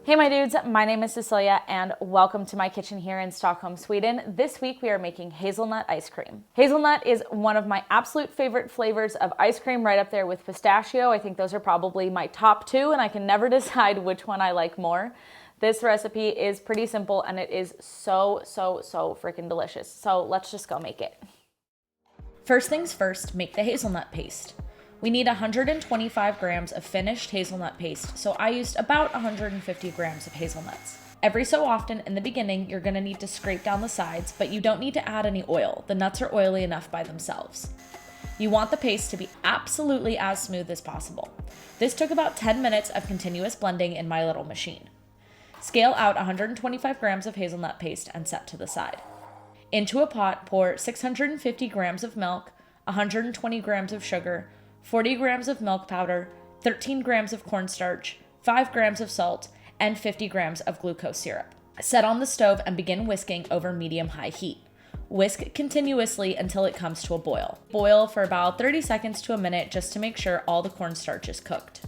Hey my dudes, my name is Cecilia and welcome to my kitchen here in Stockholm, Sweden. This week we are making hazelnut ice cream. Hazelnut is one of my absolute favorite flavors of ice cream, right up there with pistachio. I think those are probably my top two and I can never decide which one I like more. This recipe is pretty simple and it is so freaking delicious. So let's just go make it. First things first, make the hazelnut paste. We need 125 grams of finished hazelnut paste, so I used about 150 grams of hazelnuts. Every so often in the beginning, you're gonna need to scrape down the sides, but you don't need to add any oil. The nuts are oily enough by themselves. You want the paste to be absolutely as smooth as possible. This took about 10 minutes of continuous blending in my little machine. Scale out 125 grams of hazelnut paste and set to the side. Into a pot, pour 650 grams of milk, 120 grams of sugar, 40 grams of milk powder, 13 grams of cornstarch, 5 grams of salt, and 50 grams of glucose syrup. Set on the stove and begin whisking over medium-high heat. Whisk continuously until it comes to a boil. Boil for about 30 seconds to a minute just to make sure all the cornstarch is cooked.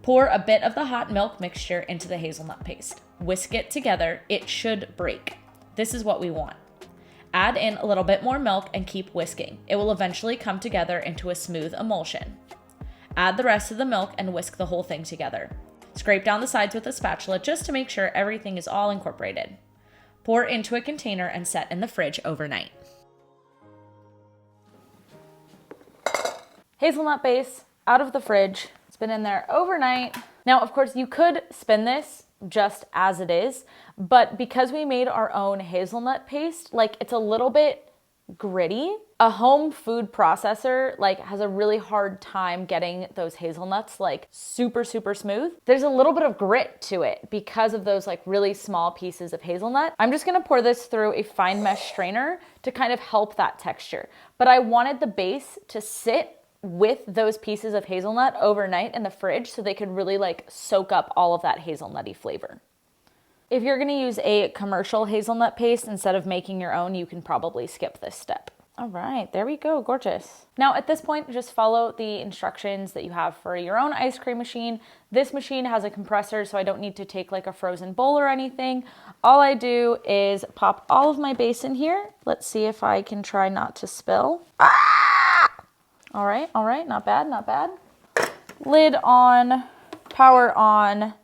Pour a bit of the hot milk mixture into the hazelnut paste. Whisk it together. It should break. This is what we want. Add in a little bit more milk and keep whisking. It will eventually come together into a smooth emulsion. Add the rest of the milk and whisk the whole thing together. Scrape down the sides with a spatula just to make sure everything is all incorporated. Pour into a container and set in the fridge overnight. Hazelnut base out of the fridge. It's been in there overnight. Now, of course, you could spin this just as it is, but because we made our own hazelnut paste, like it's a little bit gritty. A home food processor has a really hard time getting those hazelnuts super smooth. There's a little bit of grit to it because of those really small pieces of hazelnut. I'm just gonna pour this through a fine mesh strainer to kind of help that texture. But I wanted the base to sit with those pieces of hazelnut overnight in the fridge so they could really soak up all of that hazelnutty flavor. If you're gonna use a commercial hazelnut paste instead of making your own, you can probably skip this step. All right, there we go, gorgeous. Now at this point, just follow the instructions that you have for your own ice cream machine. This machine has a compressor, so I don't need to take a frozen bowl or anything. All I do is pop all of my base in here. Let's see if I can try not to spill. All right, not bad, not bad. Lid on, power on.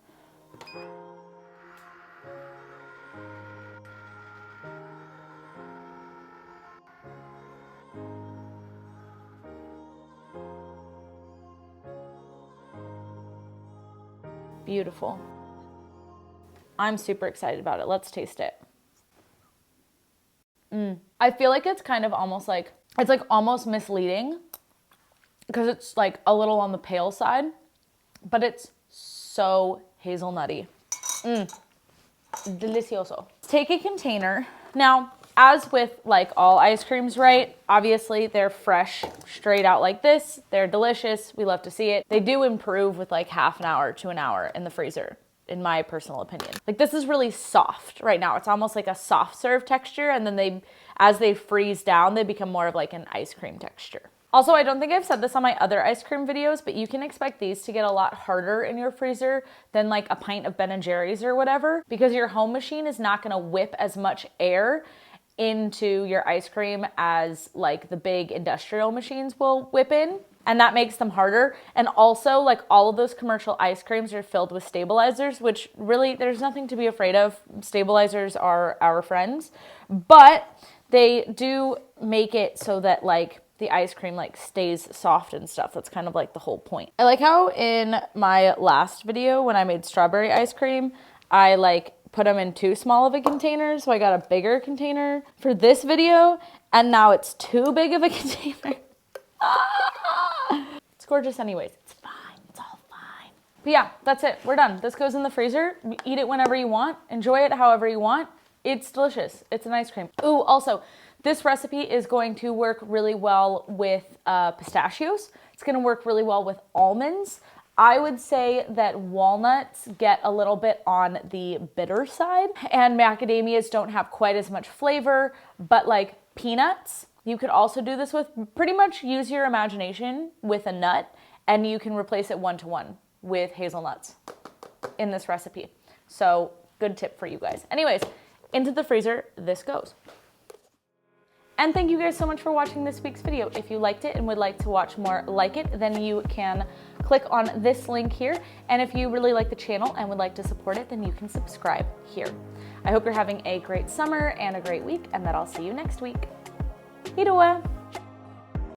Beautiful. I'm super excited about it. Let's taste it. I feel like it's kind of almost it's almost misleading because it's a little on the pale side, but it's so hazelnutty. Delicioso. Take a container. Now, as with all ice creams, right? Obviously they're fresh, straight out like this. They're delicious. We love to see it. They do improve with half an hour to an hour in the freezer, in my personal opinion. This is really soft right now. It's almost like a soft serve texture. And then as they freeze down, they become more of an ice cream texture. Also, I don't think I've said this on my other ice cream videos, but you can expect these to get a lot harder in your freezer than a pint of Ben & Jerry's or whatever, because your home machine is not gonna whip as much air into your ice cream as the big industrial machines will whip in. And that makes them harder. And also all of those commercial ice creams are filled with stabilizers, which really there's nothing to be afraid of. Stabilizers are our friends, but they do make it so that the ice cream stays soft and stuff. That's kind of the whole point. I like how in my last video when I made strawberry ice cream, I put them in too small of a container, so I got a bigger container for this video, and now it's too big of a container. It's gorgeous anyways. It's fine. It's all fine. But yeah, that's it. We're done. This goes in the freezer. Eat it whenever you want. Enjoy it however you want. It's delicious. It's an ice cream. Ooh, also, this recipe is going to work really well with pistachios. It's going to work really well with almonds. I would say that walnuts get a little bit on the bitter side, and macadamias don't have quite as much flavor, but peanuts, you could also do this with. Pretty much use your imagination with a nut, and you can replace it one-to-one with hazelnuts. in this recipe. So good tip for you guys. Anyways, into the freezer this goes. And thank you guys so much for watching this week's video. If you liked it and would like to watch more like it, then you can click on this link here. And if you really like the channel and would like to support it, then you can subscribe here. I hope you're having a great summer and a great week, and that I'll see you next week. Hejdå!